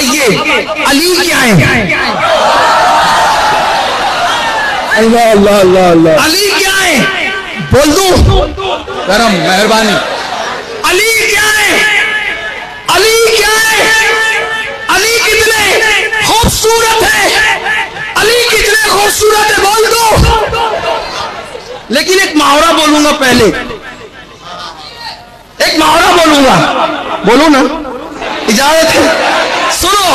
آئیے علی کیا ہے؟ اللہ اللہ اللہ اللہ، علی کیا ہے؟ بول دوں؟ کرم مہربانی، علی کیا ہے؟ علی کیا ہے؟ علی کتنے خوبصورت ہے، علی کتنے خوبصورت ہے، بول دو. لیکن ایک محاورہ بولوں گا پہلے، ایک محاورہ بولوں گا، بولو نا، اجازت ہے؟ سنو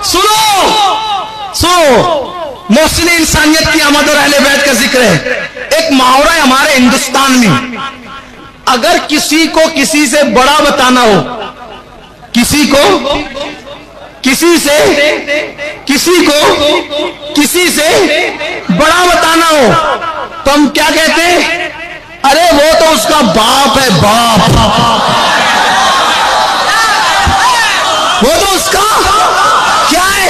سنو سنو، محسن انسانیت کی آمد اور اہل بیت کا ذکر ہے. ایک محاورہ ہے ہمارے ہندوستان میں، اگر کسی کو کسی سے بڑا بتانا ہو، کسی کو کسی سے بڑا بتانا ہو تو ہم کیا کہتے ہیں؟ ارے وہ تو اس کا باپ ہے، باپ، وہ تو اس کا کیا ہے.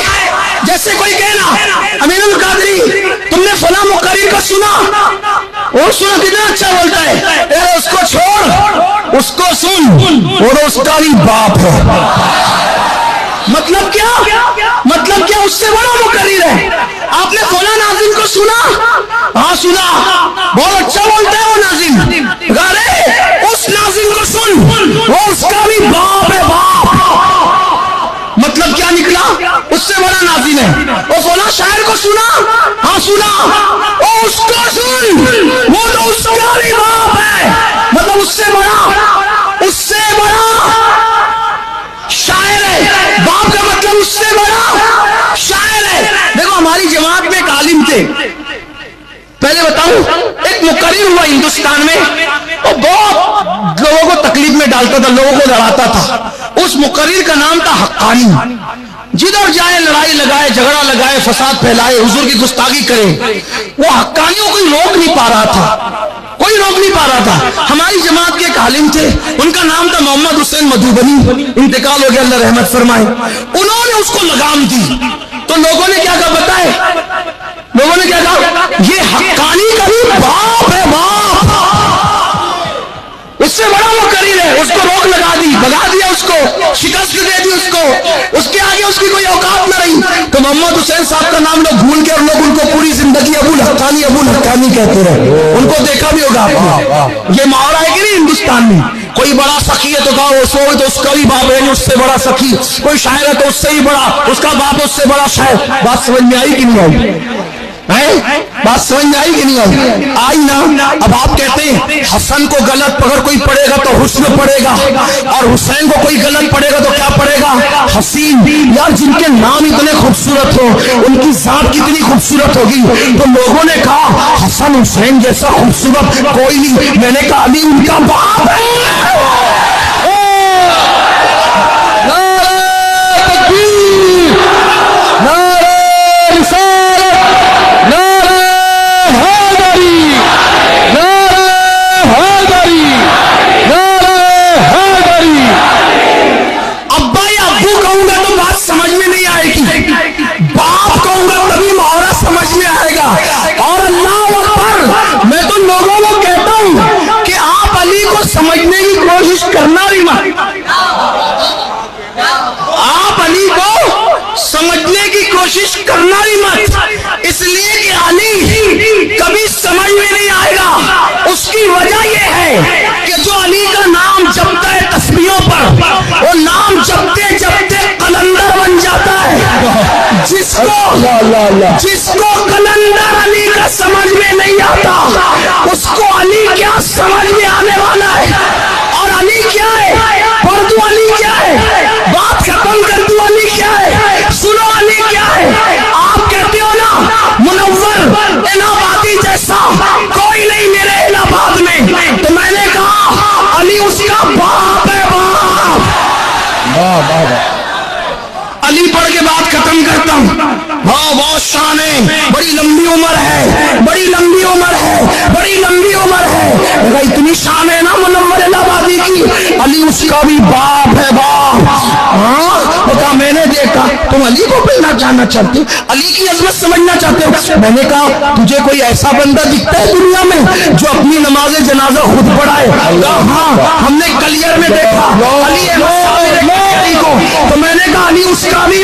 جیسے کوئی کہنا امین القادری تم نے فلاں مقرر کا سنا، اور سنا کتنا اچھا بولتا ہے، ارے اس کو چھوڑ، اس کو سن، وہ تو اس کا بھی باپ ہے. مطلب کیا؟ مطلب کیا؟ اس سے بڑا مقرر ہے. آپ نے فلاں ناظم کو سنا؟ ہاں سنا، بہت اچھا بولتا ہے وہ ناظم، ارے اس ناظم کو سن، وہ اس کا بھی باپ ہے، باپ. مطلب کیا نکلا؟ اس سے بڑا ناظم ہے. وہ فلاں شاعر کو سنا؟ ہاں سنا، وہ اس کو سن، وہ تو اس کا بھی باپ ہے. مطلب اس سے بڑا شاعر ہے، باپ کا مطلب اس سے بڑا شاعر ہے. دیکھو ہماری جماعت میں ایک عالم تھے، پہلے بتاؤں، ایک مقرر ہوا ہندوستان میں، وہ بہت لوگوں کو تکلیف میں ڈالتا تھا، لوگوں کو لڑاتا تھا. اس مقرر کا نام تھا حقانی. جدھر جائے لڑائی لگائے، جھگڑا لگائے، فساد پھیلائے، حضور کی گستاخی کرے. وہ حقانیوں کوئی روک نہیں پا رہا تھا، کوئی روک نہیں پا رہا تھا. ہماری جماعت کے ایک عالم تھے، ان کا نام تھا محمد حسین مدھوبنی، انتقال ہو گیا، اللہ رحمت فرمائے. انہوں نے اس کو لگام دی تو لوگوں نے کیا کہا پتہ ہے؟ لوگوں نے کیا کہا؟ یہ حقانی کا بھی باپ ہے، باپ، اس سے بڑا مقرر ہے. اس کو روک لگا دی، بھگا دیا، اس کو شکست دے دی، اس کو، اس کے آگے اس کی کوئی اوقات نہ رہی. تو محمد حسین صاحب کا نام لوگ بھول گئے، اور لوگ ان کو پوری زندگی ابو الحقانی ابو الحقانی کہتے رہے. ان کو دیکھا بھی ہوگا آپ نے. یہ محاورہ ہے کہ نہیں ہندوستان میں؟ کوئی بڑا سخی ہے تو کہا وہ سو تو اس کا بھی باپ ہے، اس سے بڑا سخی. کوئی شاعر ہے تو اس سے ہی بڑا، اس کا باپ اس سے بڑا شاعر. بات سمجھ میں آئی کہ نہیں آئی؟ بات سمجھ میں آئی کہ نہیں آئی؟ آئی نا. اب آپ کہتے ہیں حسن کو غلط اگر کوئی پڑھے گا تو حسن پڑھے گا، اور حسین کو کوئی غلط پڑھے گا تو کیا پڑھے گا؟ حسین. یار جن کے نام اتنے خوبصورت ہو، ان کی ذات کتنی خوبصورت ہوگی. تو لوگوں نے کہا حسن حسین جیسا خوبصورت کوئی نہیں. میں نے کہا علی ان کا باپ ہے. سمجھنے کی کوشش کرنا بھی مت، آپ علی کو سمجھنے کی کوشش کرنا بھی مت، اس لیے کہ علی کبھی سمجھ میں نہیں آئے گا. اس کی وجہ یہ ہے کہ جو علی کا نام جپتا ہے تسبیحوں پر، وہ نام جپتے جپتے قلندر بن جاتا ہے. جس کو قلندر علی کا سمجھ میں نہیں آتا، اس کو علی کیا سمجھ میں آنے والا ہے. اور علی کیا ہے؟ پڑھ دو علی کیا ہے، بات ختم کر دو علی کیا ہے، سنو علی کیا ہے. آپ کہتے ہو نا منور الہ آبادی جیسا کوئی نہیں میرے الہ آباد میں، تو میں نے کہا علی اس کا باپ ہے، باپ. علی پڑھ کے بات ختم کرتا ہوں. ہاں بہت شان ہے، بڑی لمبی عمر ہے، بڑی لمبی عمر ہے، بڑی لمبی عمر ہے. اتنی شان ہے نا منور الہ آبادی کی، علی اس کا بھی باپ ہے، باپ. ہاں بتا، میں نے دیکھا تم علی کو پڑھنا جاننا چاہتے ہو، علی کی عظمت سمجھنا چاہتے ہو. میں نے کہا تجھے کوئی ایسا بندہ دکھتا ہے دنیا میں جو اپنی نماز جنازہ خود پڑھائے؟ ہاں ہم نے کلیئر میں دیکھا علی کو. تو میں نے کہا علی اس کا بھی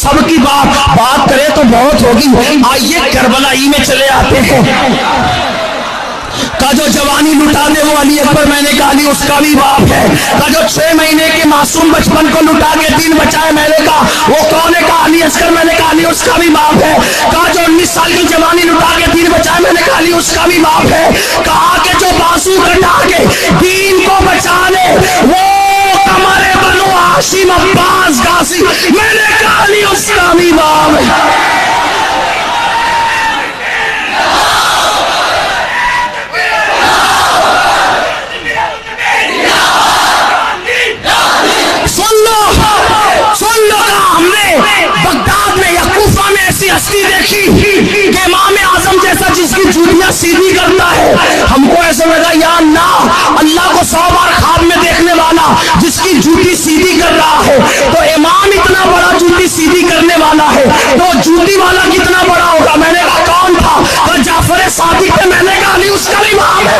سب کی بات کرے تو بہت ہوگی. آئیے کربلائی میں چلے آتے ہیں. کا جو جوانی لٹا دے وہ علی اکبر میں نے کہا علی اس کا بھی باپ ہے. کا جو 6 مہینے کے معصوم بچپن کو لٹا کے دین بچائے میں نے کہا وہ کون ہے؟ کہا علی اصغر. میں نے کہا علی اس کا بھی باپ ہے. کہا جو 19 سال کی جوانی لٹا کے دین بچائے میں نے کہا علی اس کا بھی باپ ہے. کہا کہ جو بازو کٹا کے دین کو بچا لے وہ ہمارے بنو ہاشم عباس غازی. میں نے کہا علی اس کا بھی باپ ہے. بغداد میں یا کوفہ میں ایسی ہستی دیکھی کہ امام اعظم جیسا جس کی جوتیاں سیدھی کرتا ہے. ہم کو ایسا لگا یا اللہ اللہ کو 100 بار خواب میں دیکھنے والا جس کی جوتی سیدھی کر رہا ہے تو امام اتنا بڑا جوتی سیدھی کرنے والا ہے تو جوتی والا کتنا بڑا ہوگا. میں نے کہا کون تھا؟ تو جعفر صادق. میں نے کہا علی اس کا بھی امام ہے.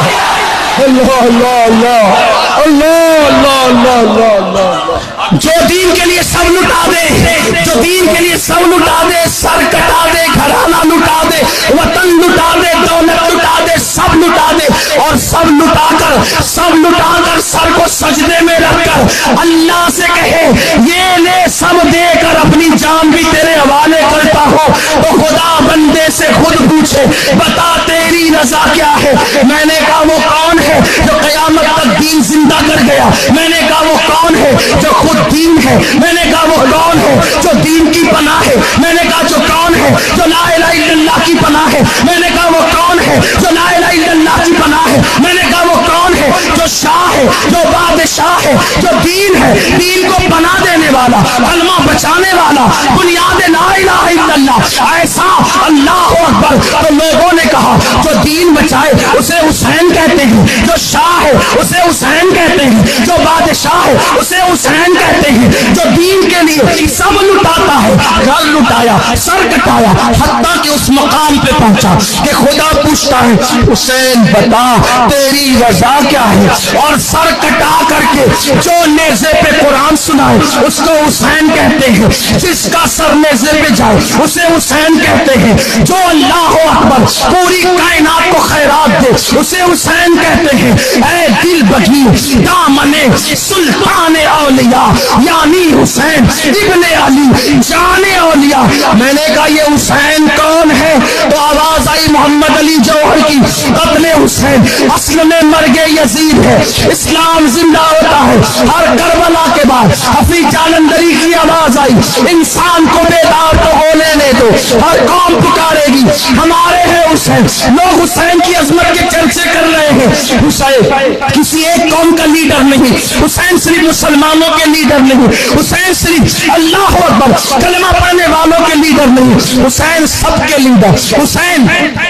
اللہ اللہ اللہ اللہ اللہ اللہ اللہ. جو دین کے لیے سب لٹا دے, جو دین کے لیے سب لٹا دے, سر کٹا دے, گھرانہ لٹا دے, وطن لٹا دے, دولت لٹا دے, سب لٹا دے اور سب لٹا کر سر کو سجدے میں رکھ کر اللہ سے کہے یہ لے سب دے کر اپنی جان بھی تیرے حوالے کرتا ہوں تو خدا بندے سے خود پوچھے بتا تیری رضا کیا ہے. میں نے کہا وہ کون ہے جو قیامت تک دین زندہ کر گیا. میں نے کہا وہ کون ہے جو خود دین ہے. میں نے کہا وہ کون ہے جو دین کی پناہ ہے. میں نے کہا جو کون ہے جو لا الہ الا اللہ کی پناہ ہے. میں نے کہا وہ کون ہے جو لا الہ الا اللہ کی پناہ ہے. میں نے کہا وہ کون ہے جو شاہ ہے, جو بادشاہ ہے, جو دین ہے, دین کو پناہ دینے والا, کلمہ بچانے والا, بنیاد لا الہ الا اللہ. ایسا اللہ اکبر. تو لوگوں نے کہا جو دین بچائے اسے حسین کہتے ہیں, جو شاہ ہے اسے حسین کہتے ہیں, جو بادشاہ ہے اسے حسین کہتے ہیں, جو دین کے لیے سب لٹاتا ہے. گھر لٹایا, سر کٹایا, حتیٰ کہ اس مقام پہ پہنچا کہ خدا پوچھتا ہے حسین بتا تیری رضا کیا ہے. اور سر کٹا کر کے جو نیزے پہ قرآن سنائے اس کو حسین کہتے ہیں. جس کا سر نیزے پہ جائے اسے حسین کہتے ہیں. جو اللہ اکبر پوری کائنات کو خیرات دے اسے حسین کہتے ہیں. اے دل بگی دامن سلطان اولیاء یعنی حسین ابن علی جان اولیاء. میں نے کہا یہ حسین کون ہے تو آواز آئی محمد علی جوہر کی قتل حسین. اصل میں مرگ یزید ہے, اسلام زندہ ہوتا ہے. ہر کربلا کے بعد حفیظ جالندری کی آواز آئی انسان کو بیدار تو ہو لینے دو, ہر قوم پکارے گی ہمارے ہیں حسین. لوگ حسین کی عظمت کے چرچے کر رہے ہیں. حسین کسی ایک قوم کا لیڈر نہیں, حسین صرف مسلمانوں کے لیڈر نہیں, حسین صرف اللہ اکبر کلمہ پڑھنے والوں کے لیڈر نہیں, حسین سب کے لیڈر, حسین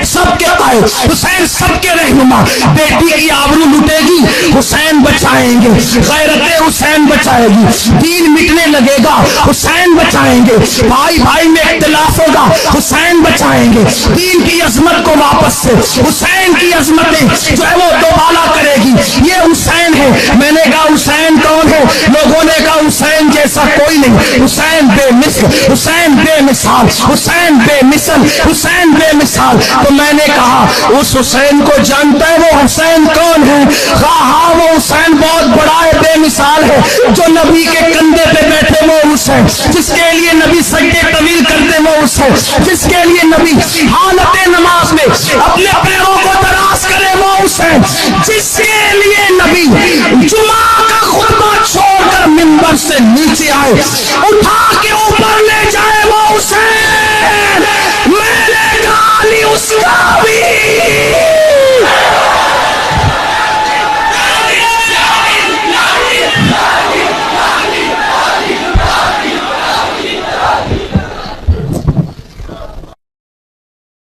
سب کے قائد, حسین سب کے رہنما. بیٹی کی آبرو لٹے گی حسین بچائیں گے, غیرت حسین بچائے گی, دین مٹنے لگے گا حسین بچائیں گے, بھائی بھائی میں اختلاف ہوگا حسین بچائیں گے, دین کی عظمت کو واپس سے حسین کی عظمتیں جو ہے وہ دوبالا کرے گی. یہ حسین ہے. میں نے کہا حسین کون ہے؟ لوگوں نے کہا حسین جیسا کوئی نہیں, حسین بے مثل, حسین بے مثال, حسین بے مثل, حسین بے مثال. تو میں نے کہا اس حسین کو جانتا ہے وہ حسین کون ہے؟ ہاں وہ حسین بہت بڑا ہے, بے مثال ہے. جو نبی کے کندھے پہ بیٹھے وہ حسین, جس کے لیے نبی سجدے طویل کرتے وہ حسین, جس کے لیے نبی حالت نماز میں اپنے پیروں کو دراز کرے وہ حسین, جس کے لیے نبی جمعہ کا خطبہ چھوڑ کر منبر سے نیچے آئے, اٹھا